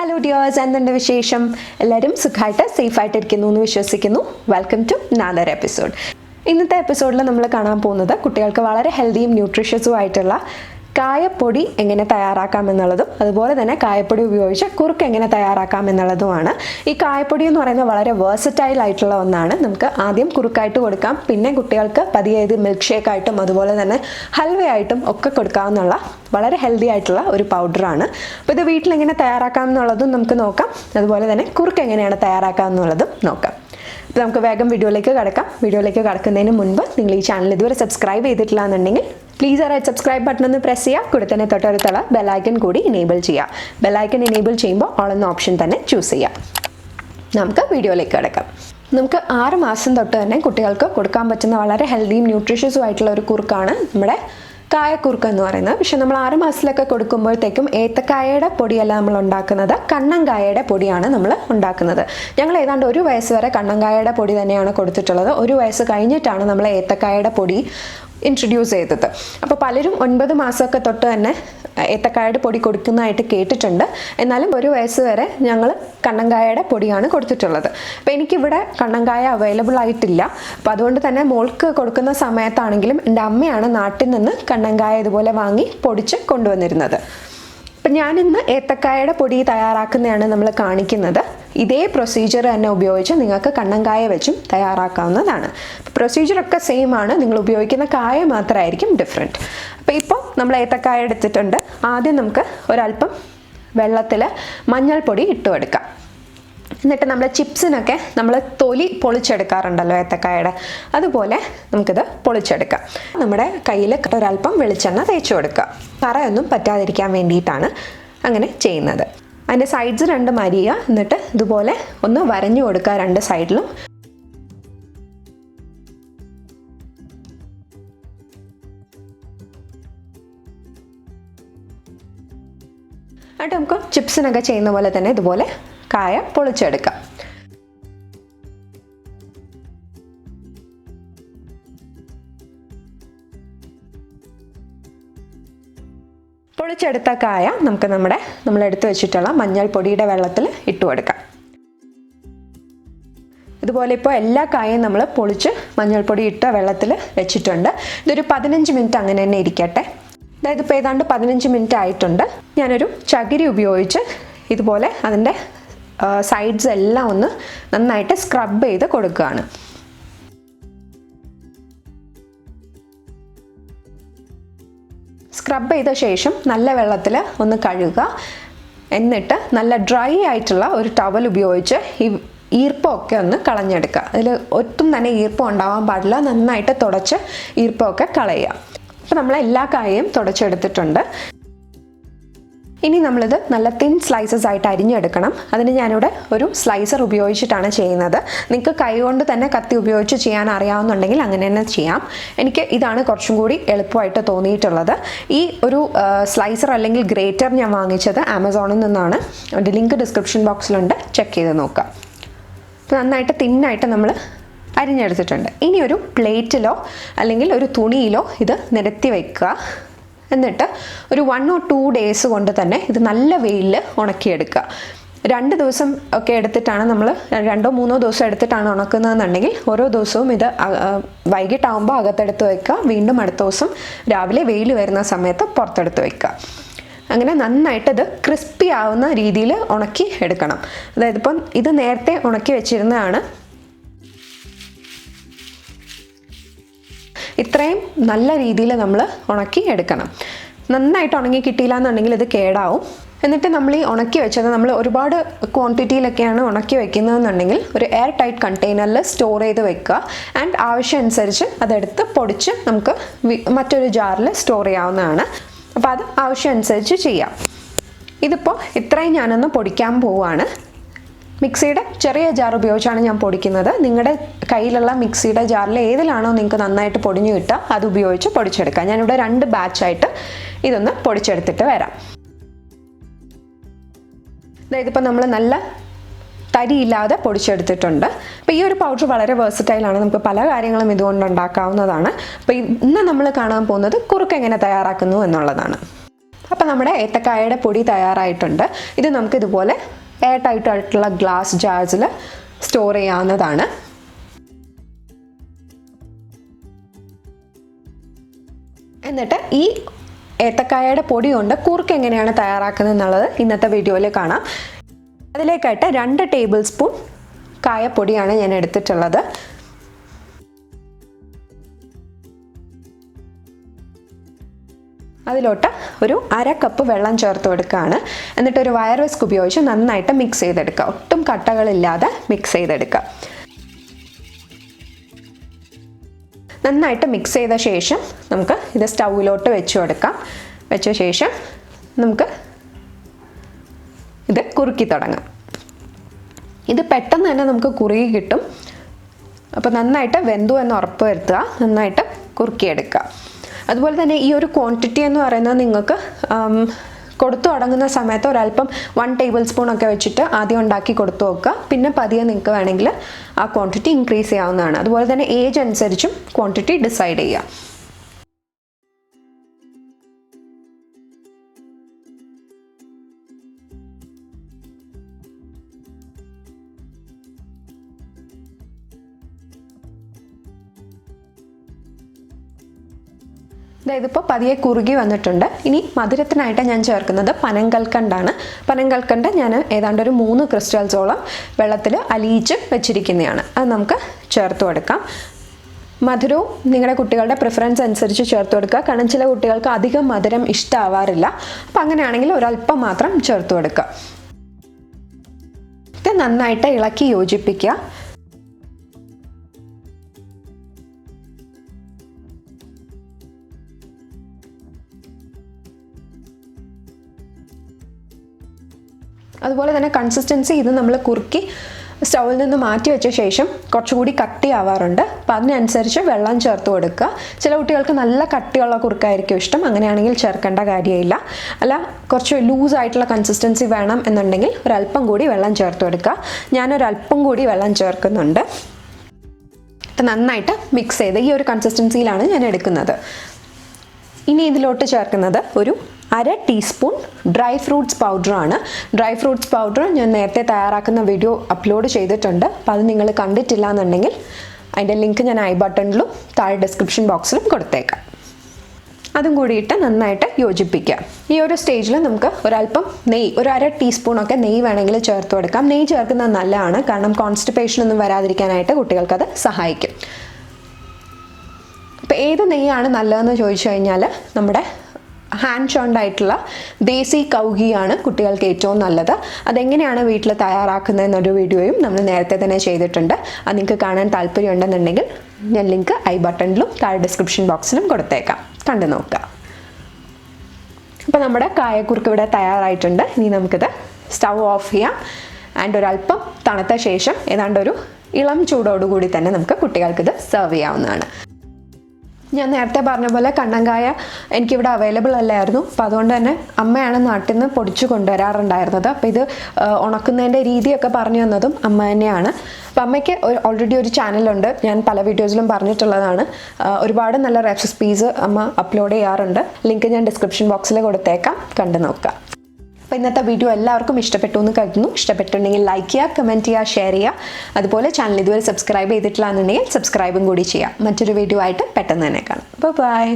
Hello dears, എന്തുണ്ട് വിശേഷം? എല്ലാവരും സുഖമായിട്ട് സേഫായിട്ട് ഇരിക്കുന്നു എന്ന് വിശ്വസിക്കുന്നു. Welcome to another episode. ഇന്നത്തെ എപ്പിസോഡിൽ നമ്മൾ കാണാൻ പോകുന്നത് കുട്ടികൾക്ക് വളരെ ഹെൽത്തിയും ന്യൂട്രീഷ്യസും ആയിട്ടുള്ള കായപ്പൊടി എങ്ങനെ തയ്യാറാക്കാം എന്നുള്ളതും അതുപോലെ തന്നെ കായപ്പൊടി ഉപയോഗിച്ച് കുറുക്ക് എങ്ങനെ തയ്യാറാക്കാം എന്നുള്ളതുമാണ്. ഈ കായപ്പൊടി എന്ന് പറയുന്നത് വളരെ വേഴ്സറ്റൈൽ ആയിട്ടുള്ള ഒന്നാണ്. നമുക്ക് ആദ്യം കുറുക്കായിട്ട് കൊടുക്കാം, പിന്നെ കുട്ടികൾക്ക് പതിയെ ഇത് മിൽക്ക് ഷേക്ക് ആയിട്ടും അതുപോലെ തന്നെ ഹൽവയായിട്ടും ഒക്കെ കൊടുക്കാവുന്ന വളരെ ഹെൽത്തി ആയിട്ടുള്ള ഒരു പൗഡറാണ്. അപ്പോൾ ഇത് വീട്ടിലെങ്ങനെ തയ്യാറാക്കാം എന്നുള്ളതും നമുക്ക് നോക്കാം, അതുപോലെ തന്നെ കുറുക്ക് എങ്ങനെയാണ് തയ്യാറാക്കാം എന്നുള്ളതും നോക്കാം. അപ്പോൾ നമുക്ക് വേഗം വീഡിയോയിലേക്ക് കടക്കാം. വീഡിയോയിലേക്ക് കടക്കുന്നതിന് മുൻപ് നിങ്ങൾ ഈ ചാനൽ ഇതുവരെ സബ്സ്ക്രൈബ് ചെയ്തിട്ടില്ല എന്നുണ്ടെങ്കിൽ പ്ലീസ് ആ റെഡ് സബ്സ്ക്രൈബ് ബട്ടൺ ഒന്ന് പ്രസ് ചെയ്യുക. കൂടെ തന്നെ തൊട്ടടുത്തുള്ള ബെല്ലൈക്കൺ കൂടി എനേബിൾ ചെയ്യുക. ബെല്ലൈക്കൺ എനേബിൾ ചെയ്യുമ്പോൾ ഓൾ എന്ന ഓപ്ഷൻ തന്നെ ചൂസ് ചെയ്യാം. നമുക്ക് വീഡിയോയിലേക്ക് കടക്കാം. നമുക്ക് 6 മാസം തൊട്ട് തന്നെ കുട്ടികൾക്ക് കൊടുക്കാൻ പറ്റുന്ന വളരെ ഹെൽത്തിയും ന്യൂട്രീഷ്യസും ആയിട്ടുള്ള ഒരു കുറുക്കാണ് നമ്മുടെ കായക്കുറുക്ക് എന്ന് പറയുന്നത്. പക്ഷെ നമ്മൾ 6 മാസത്തിലൊക്കെ കൊടുക്കുമ്പോഴത്തേക്കും ഏത്തക്കായയുടെ പൊടിയല്ല നമ്മൾ ഉണ്ടാക്കുന്നത്, കണ്ണങ്കായയുടെ പൊടിയാണ് നമ്മൾ ഉണ്ടാക്കുന്നത്. ഞങ്ങൾ ഏതാണ്ട് 1 വയസ്സ് വരെ കണ്ണങ്കായയുടെ പൊടി തന്നെയാണ് കൊടുത്തിട്ടുള്ളത്. 1 വയസ്സ് കഴിഞ്ഞിട്ടാണ് നമ്മൾ ഏത്തക്കായയുടെ പൊടി ഇൻട്രൊഡ്യൂസ് ചെയ്തത്. അപ്പോൾ പലരും 9 മാസമൊക്കെ തൊട്ട് തന്നെ ഏത്തക്കായയുടെ പൊടി കൊടുക്കുന്നതായിട്ട് കേട്ടിട്ടുണ്ട്. എന്നാലും 1 വയസ്സ് വരെ ഞങ്ങൾ കണ്ണങ്കായയുടെ പൊടിയാണ് കൊടുത്തിട്ടുള്ളത്. അപ്പോൾ എനിക്കിവിടെ കണ്ണങ്കായ അവൈലബിൾ ആയിട്ടില്ല. അപ്പോൾ അതുകൊണ്ട് തന്നെ മോൾക്ക് കൊടുക്കുന്ന സമയത്താണെങ്കിലും എൻ്റെ അമ്മയാണ് നാട്ടിൽ നിന്ന് കണ്ണങ്കായ ഇതുപോലെ വാങ്ങി പൊടിച്ച് കൊണ്ടുവന്നിരുന്നത്. അപ്പം ഞാനിന്ന് ഏത്തക്കായയുടെ പൊടി തയ്യാറാക്കുന്നതാണ് നമ്മൾ കാണിക്കുന്നത്. ഇതേ പ്രൊസീജിയർ തന്നെ ഉപയോഗിച്ച് നിങ്ങൾക്ക് കണ്ണങ്കായ വെച്ചും തയ്യാറാക്കാവുന്നതാണ്. പ്രൊസീജിയറൊക്കെ സെയിം ആണ്, നിങ്ങൾ ഉപയോഗിക്കുന്ന കായ മാത്രമായിരിക്കും ഡിഫറെൻറ്റ്. അപ്പോൾ ഇപ്പോൾ നമ്മൾ ഏത്തക്കായ എടുത്തിട്ടുണ്ട്. ആദ്യം നമുക്ക് ഒരല്പം വെള്ളത്തിൽ മഞ്ഞൾപ്പൊടി ഇട്ട് കൊടുക്കാം. എന്നിട്ട് നമ്മൾ ചിപ്സിനൊക്കെ നമ്മൾ തൊലി പൊളിച്ചെടുക്കാറുണ്ടല്ലോ ഏത്തക്കായയുടെ, അതുപോലെ നമുക്കിത് പൊളിച്ചെടുക്കാം. നമ്മുടെ കയ്യിൽ ഒരല്പം വെളിച്ചെണ്ണ തേച്ച് കൊടുക്കുക. കറയൊന്നും പറ്റാതിരിക്കാൻ വേണ്ടിയിട്ടാണ് അങ്ങനെ ചെയ്യുന്നത്. അതിൻ്റെ സൈഡ്സ് 2 അരിയുക. എന്നിട്ട് ഇതുപോലെ ഒന്ന് വരഞ്ഞു കൊടുക്കുക 2 സൈഡിലും. എന്നിട്ട് നമുക്ക് ചിപ്സിനൊക്കെ ചെയ്യുന്ന പോലെ തന്നെ ഇതുപോലെ കായ പൊളിച്ചെടുക്കാം. പൊളിച്ചെടുത്ത കായ നമുക്ക് നമ്മൾ എടുത്തു വെച്ചിട്ടുള്ള മഞ്ഞൾപ്പൊടിയുടെ വെള്ളത്തിൽ ഇട്ട് കൊടുക്കാം. ഇതുപോലെ ഇപ്പോൾ എല്ലാ കായയും നമ്മൾ പൊളിച്ച് മഞ്ഞൾപ്പൊടി ഇട്ട വെള്ളത്തിൽ വെച്ചിട്ടുണ്ട്. ഇതൊരു 15 മിനിറ്റ് അങ്ങനെ തന്നെ ഇരിക്കട്ടെ. അതായത് ഇപ്പോൾ ഏതാണ്ട് 15 മിനിറ്റ് ആയിട്ടുണ്ട്. ഞാനൊരു ചകിരി ഉപയോഗിച്ച് ഇതുപോലെ അതിൻ്റെ സൈഡ്സ് എല്ലാം ഒന്ന് നന്നായിട്ട് സ്ക്രബ് ചെയ്ത് കൊടുക്കുകയാണ്. സ്ക്രബ് ചെയ്ത ശേഷം നല്ല വെള്ളത്തിൽ ഒന്ന് കഴുകുക. എന്നിട്ട് നല്ല ഡ്രൈ ആയിട്ടുള്ള ഒരു ടവൽ ഉപയോഗിച്ച് ഈ ഈർപ്പമൊക്കെ ഒന്ന് കളഞ്ഞെടുക്കുക. അതിൽ ഒട്ടും തന്നെ ഈർപ്പം ഉണ്ടാവാൻ പാടില്ല. നന്നായിട്ട് തുടച്ച് ഈർപ്പമൊക്കെ കളയുക. അപ്പോൾ നമ്മൾ എല്ലാ കായയും തുടച്ചെടുത്തിട്ടുണ്ട്. ഇനി നമ്മളിത് നല്ല തിൻ സ്ലൈസസ് ആയിട്ട് അരിഞ്ഞെടുക്കണം. അതിന് ഞാനിവിടെ ഒരു സ്ലൈസർ ഉപയോഗിച്ചിട്ടാണ് ചെയ്യുന്നത്. നിങ്ങൾക്ക് കൈ കൊണ്ട് തന്നെ കത്തി ഉപയോഗിച്ച് ചെയ്യാൻ അറിയാവുന്നുണ്ടെങ്കിൽ അങ്ങനെ തന്നെ ചെയ്യാം. എനിക്ക് ഇതാണ് കുറച്ചും കൂടി എളുപ്പമായിട്ട് തോന്നിയിട്ടുള്ളത്. ഈ ഒരു സ്ലൈസർ അല്ലെങ്കിൽ ഗ്രേറ്റർ ഞാൻ വാങ്ങിച്ചത് ആമസോണിൽ നിന്നാണ്. അതിൻ്റെ ലിങ്ക് ഡിസ്ക്രിപ്ഷൻ ബോക്സിലുണ്ട്, ചെക്ക് ചെയ്ത് നോക്കാം. അപ്പോൾ നന്നായിട്ട് തിന്നായിട്ട് നമ്മൾ അരിഞ്ഞെടുത്തിട്ടുണ്ട്. ഇനി ഒരു പ്ലേറ്റിലോ അല്ലെങ്കിൽ ഒരു തുണിയിലോ ഇത് നിരത്തി വയ്ക്കുക. എന്നിട്ട് ഒരു 1 or 2 ഡേയ്സ് കൊണ്ട് തന്നെ ഇത് നല്ല വെയിലിൽ ഉണക്കിയെടുക്കുക. 2 ദിവസം ഒക്കെ എടുത്തിട്ടാണ് നമ്മൾ 2 or 3 ദിവസം എടുത്തിട്ടാണ് ഉണക്കുന്നതെന്നുണ്ടെങ്കിൽ ഓരോ ദിവസവും ഇത് വൈകിട്ടാവുമ്പോൾ അകത്തെടുത്ത് വയ്ക്കുക. വീണ്ടും അടുത്ത ദിവസം രാവിലെ വെയിൽ വരുന്ന സമയത്ത് പുറത്തെടുത്ത് വയ്ക്കുക. അങ്ങനെ നന്നായിട്ട് ഇത് ക്രിസ്പി ആവുന്ന രീതിയിൽ ഉണക്കി എടുക്കണം. അതായത് ഇപ്പം ഇത് നേരത്തെ ഉണക്കി വെച്ചിരുന്നതാണ്. ഇത്രയും നല്ല രീതിയിൽ നമ്മൾ ഉണക്കി എടുക്കണം. നന്നായിട്ട് ഉണങ്ങി കിട്ടിയില്ല എന്നുണ്ടെങ്കിൽ ഇത് കേടാവും. എന്നിട്ട് നമ്മൾ ഈ ഉണക്കി വെച്ചത് നമ്മൾ ഒരുപാട് ക്വാണ്ടിറ്റിയിലൊക്കെയാണ് ഉണക്കി വെക്കുന്നതെന്നുണ്ടെങ്കിൽ ഒരു എയർ ടൈറ്റ് കണ്ടെയ്നറിൽ സ്റ്റോർ ചെയ്ത് വെക്കുക. ആൻഡ് ആവശ്യം അനുസരിച്ച് അതെടുത്ത് പൊടിച്ച് നമുക്ക് മറ്റൊരു ജാറിൽ സ്റ്റോർ ചെയ്യാവുന്നതാണ്. അപ്പോൾ അത് ആവശ്യം അനുസരിച്ച് ചെയ്യാം. ഇതിപ്പോൾ ഇത്രയും ഞാനൊന്ന് പൊടിക്കാൻ പോവുകയാണ്. മിക്സിയുടെ ചെറിയ ജാർ ഉപയോഗിച്ചാണ് ഞാൻ പൊടിക്കുന്നത്. നിങ്ങളുടെ കയ്യിലുള്ള മിക്സിയുടെ ജാറിൽ ഏതിലാണോ നിങ്ങൾക്ക് നന്നായിട്ട് പൊടിഞ്ഞു കിട്ടുക അത് ഉപയോഗിച്ച് പൊടിച്ചെടുക്കാം. ഞാനിവിടെ 2 ബാച്ചായിട്ട് ഇതൊന്ന് പൊടിച്ചെടുത്തിട്ട് വരാം. അതായത് ഇപ്പോൾ നമ്മൾ നല്ല തരിയില്ലാതെ പൊടിച്ചെടുത്തിട്ടുണ്ട്. അപ്പോൾ ഈ ഒരു പൗഡർ വളരെ വേഴ്സറ്റൈലാണ്. നമുക്ക് പല കാര്യങ്ങളും ഇതുകൊണ്ട് ഉണ്ടാക്കാവുന്നതാണ്. അപ്പോൾ ഇന്ന് നമ്മൾ കാണാൻ പോകുന്നത് കുറുക്ക് എങ്ങനെ തയ്യാറാക്കുന്നു എന്നുള്ളതാണ്. അപ്പോൾ നമ്മുടെ ഏത്തക്കായയുടെ പൊടി തയ്യാറായിട്ടുണ്ട്. ഇത് നമുക്ക് ഇതുപോലെ എയർ ടൈറ്റ് ആയിട്ടുള്ള ഗ്ലാസ് ജാർസിൽ സ്റ്റോർ ചെയ്യാവുന്നതാണ്. എന്നിട്ട് ഈ ഏത്തക്കായയുടെ പൊടി കൊണ്ട് കുറുക്ക് എങ്ങനെയാണ് തയ്യാറാക്കുന്നത് എന്നുള്ളത് ഇന്നത്തെ വീഡിയോയിൽ കാണാം. അതിലേക്കായിട്ട് 2 ടേബിൾ സ്പൂൺ കായപ്പൊടിയാണ് ഞാൻ എടുത്തിട്ടുള്ളത്. അതിലോട്ട് ഒരു 1/2 കപ്പ് വെള്ളം ചേർത്ത് കൊടുക്കുകയാണ്. എന്നിട്ടൊരു വയർ വിസ്ക് ഉപയോഗിച്ച് നന്നായിട്ട് മിക്സ് ചെയ്തെടുക്കുക. ഒട്ടും കട്ടകളില്ലാതെ മിക്സ് ചെയ്തെടുക്കുക. നന്നായിട്ട് മിക്സ് ചെയ്ത ശേഷം നമുക്ക് ഇത് സ്റ്റൗവിലോട്ട് വെച്ച് കൊടുക്കാം. വെച്ച ശേഷം നമുക്ക് ഇത് കുറുക്കി തുടങ്ങാം. ഇത് പെട്ടെന്ന് തന്നെ നമുക്ക് കുറുകി കിട്ടും. അപ്പോൾ നന്നായിട്ട് വെന്തു എന്ന് ഉറപ്പ് വരുത്തുക. നന്നായിട്ട് കുറുക്കിയെടുക്കുക. അതുപോലെ തന്നെ ഈ ഒരു ക്വാണ്ടിറ്റി എന്ന് പറയുന്നത് നിങ്ങൾക്ക് കൊടുത്തു തുടങ്ങുന്ന സമയത്ത് ഒരല്പം 1 ടേബിൾ സ്പൂൺ ഒക്കെ വെച്ചിട്ട് ആദ്യം ഉണ്ടാക്കി കൊടുത്തു നോക്കുക. പിന്നെ പതിയെ നിങ്ങൾക്ക് വേണമെങ്കിൽ ആ ക്വാണ്ടിറ്റി ഇൻക്രീസ് ചെയ്യാവുന്നതാണ്. അതുപോലെ തന്നെ ഏജ് അനുസരിച്ചും ക്വാണ്ടിറ്റി ഡിസൈഡ് ചെയ്യുക. ഇതിപ്പോൾ പതിയെ കുറുകി വന്നിട്ടുണ്ട്. ഇനി മധുരത്തിനായിട്ട് ഞാൻ ചേർക്കുന്നത് പനങ്കൽക്കണ്ടാണ്. പനങ്കൽക്കണ്ട് ഞാൻ ഏതാണ്ട് ഒരു 3 ക്രിസ്റ്റൽസോളം വെള്ളത്തിൽ അലിയിച്ച് വെച്ചിരിക്കുന്നതാണ്. അത് നമുക്ക് ചേർത്ത് കൊടുക്കാം. മധുരവും നിങ്ങളുടെ കുട്ടികളുടെ പ്രിഫറൻസ് അനുസരിച്ച് ചേർത്ത് കൊടുക്കുക. കാരണം ചില കുട്ടികൾക്ക് അധികം മധുരം ഇഷ്ടമാവാറില്ല. അപ്പം അങ്ങനെയാണെങ്കിൽ ഒരല്പം മാത്രം ചേർത്ത് കൊടുക്കുക. ഇത് നന്നായിട്ട് ഇളക്കി യോജിപ്പിക്കുക. അതുപോലെ തന്നെ കൺസിസ്റ്റൻസി ഇത് നമ്മൾ കുറുക്കി സ്റ്റൗവിൽ നിന്ന് മാറ്റി വെച്ച ശേഷം കുറച്ചുകൂടി കട്ടിയാവാറുണ്ട്. അപ്പോൾ അതിനനുസരിച്ച് വെള്ളം ചേർത്ത് കൊടുക്കുക. ചില കുട്ടികൾക്ക് നല്ല കട്ടിയുള്ള കുറുക്കായിരിക്കും ഇഷ്ടം. അങ്ങനെയാണെങ്കിൽ ചേർക്കേണ്ട കാര്യമില്ല. അല്ല കുറച്ച് ലൂസായിട്ടുള്ള കൺസിസ്റ്റൻസി വേണം എന്നുണ്ടെങ്കിൽ ഒരല്പം കൂടി വെള്ളം ചേർത്ത് കൊടുക്കുക. ഞാനൊരല്പം കൂടി വെള്ളം ചേർക്കുന്നുണ്ട്. നന്നായിട്ട് മിക്സ് ചെയ്ത് ഈ ഒരു കൺസിസ്റ്റൻസിയിലാണ് ഞാൻ എടുക്കുന്നത്. ഇനി ഇതിലോട്ട് ചേർക്കുന്നത് ഒരു 1/2 ടീസ്പൂൺ ഡ്രൈ ഫ്രൂട്ട്സ് പൗഡറാണ്. ഡ്രൈ ഫ്രൂട്ട്സ് പൗഡർ ഞാൻ നേരത്തെ തയ്യാറാക്കുന്ന വീഡിയോ അപ്ലോഡ് ചെയ്തിട്ടുണ്ട്. അപ്പോൾ അത് നിങ്ങൾ കണ്ടിട്ടില്ല എന്നുണ്ടെങ്കിൽ അതിൻ്റെ ലിങ്ക് ഞാൻ ഐ ബട്ടണിലും താഴെ ഡിസ്ക്രിപ്ഷൻ ബോക്സിലും കൊടുത്തേക്കാം. അതും കൂടിയിട്ട് നന്നായിട്ട് യോജിപ്പിക്കുക. ഈ ഒരു സ്റ്റേജിൽ നമുക്ക് ഒരല്പം നെയ്യ്, ഒരു 1/2 ടീസ്പൂണൊക്കെ നെയ്യ് വേണമെങ്കിൽ ചേർത്ത് കൊടുക്കാം. നെയ്യ് ചേർക്കുന്നത് നല്ലതാണ്. കാരണം കോൺസ്റ്റിപ്പേഷൻ ഒന്നും വരാതിരിക്കാനായിട്ട് കുട്ടികൾക്കത് സഹായിക്കും. അപ്പോൾ ഏത് നെയ്യാണ് നല്ലതെന്ന് ചോദിച്ചു കഴിഞ്ഞാൽ നമ്മുടെ ഹാൻഡ് ചോൺഡ് ആയിട്ടുള്ള ദേസി കൗ ഘീ ആണ് കുട്ടികൾക്ക് ഏറ്റവും നല്ലത്. അതെങ്ങനെയാണ് വീട്ടിൽ തയ്യാറാക്കുന്നതെന്നൊരു വീഡിയോയും നമ്മൾ നേരത്തെ തന്നെ ചെയ്തിട്ടുണ്ട്. അത് നിങ്ങൾക്ക് കാണാൻ താല്പര്യം ഉണ്ടെന്നുണ്ടെങ്കിൽ ഞാൻ ലിങ്ക് ഐ ബട്ടണിലും താഴെ ഡിസ്ക്രിപ്ഷൻ ബോക്സിലും കൊടുത്തേക്കാം. കണ്ടു നോക്കുക. അപ്പോൾ നമ്മുടെ കായക്കുറുക്ക് ഇവിടെ തയ്യാറായിട്ടുണ്ട്. ഇനി നമുക്കിത് സ്റ്റൗ ഓഫ് ചെയ്യാം. ആൻഡ് ഒരല്പം തണുത്ത ശേഷം ഏതാണ്ട് ഒരു ഇളം ചൂടോടുകൂടി തന്നെ നമുക്ക് കുട്ടികൾക്കിത് സെർവ് ചെയ്യാവുന്നതാണ്. ഞാൻ നേരത്തെ പറഞ്ഞ പോലെ കണ്ണങ്കായ എനിക്കിവിടെ അവൈലബിൾ അല്ലായിരുന്നു. അപ്പോൾ അതുകൊണ്ട് തന്നെ അമ്മയാണ് നാട്ടിൽ നിന്ന് പൊടിച്ചു കൊണ്ടുവരാറുണ്ടായിരുന്നത്. അപ്പോൾ ഇത് ഉണക്കുന്നതിൻ്റെ രീതിയൊക്കെ പറഞ്ഞു തന്നതും അമ്മ തന്നെയാണ്. അപ്പോൾ അമ്മയ്ക്ക് ഓൾറെഡി ഒരു ചാനലുണ്ട്. ഞാൻ പല വീഡിയോസിലും പറഞ്ഞിട്ടുള്ളതാണ്. ഒരുപാട് നല്ല റെസിപ്പീസ് അമ്മ അപ്ലോഡ് ചെയ്യാറുണ്ട്. ലിങ്ക് ഞാൻ ഡിസ്ക്രിപ്ഷൻ ബോക്സിൽ കൊടുത്തേക്കാം. കണ്ടു നോക്കുക. അപ്പോൾ ഇന്നത്തെ വീഡിയോ എല്ലാവർക്കും ഇഷ്ടപ്പെട്ടു എന്ന് കരുതുന്നു. ഇഷ്ടപ്പെട്ടുണ്ടെങ്കിൽ ലൈക്ക് ചെയ്യുക, കമൻറ്റ് ചെയ്യുക, ഷെയർ ചെയ്യുക. അതുപോലെ ചാനൽ ഇതുവരെ സബ്സ്ക്രൈബ് ചെയ്തിട്ടില്ല എന്നുണ്ടെങ്കിൽ സബ്സ്ക്രൈബും കൂടി ചെയ്യുക. മറ്റൊരു വീഡിയോ ആയിട്ട് പെട്ടെന്ന് തന്നെ കാണാം. ബൈ.